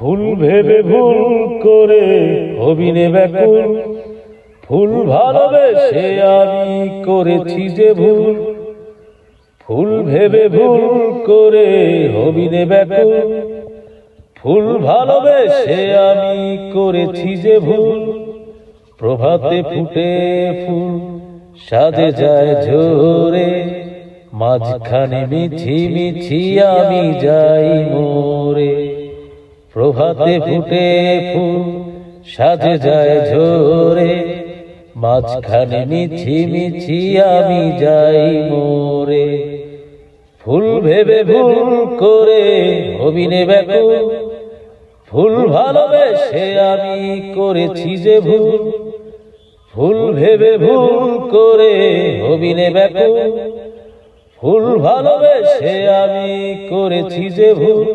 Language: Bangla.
ফুল ভেবে ভুল করে হবিনে ব্যাকুল, ফুল ভালোবেসে আমি করেছি যে ভুল। ফুল ভেবে ভুল করে হবিনে ব্যাকুল, ফুল ভালোবেসে আমি করেছি যে ভুল। প্রভাতে ফুটে ফুল সাজে যায় ঝরে, মাঝখানে মিছি মিছি আমি যাই মরে। প্রভাতে ফুটে ফুল সাজে যায় ঝরে, মাঝখানে মিছি মিছি আমি যাই মরে। ফুল ভেবে ভুল করে হবিনে ব্যাকুল, ফুল ভালোবেসে আমি করেছি যে ভুল। ফুল ভেবে ভুল করে হবিনে ব্যাকুল, ফুল ভালোবেসে আমি করেছি যে ভুল।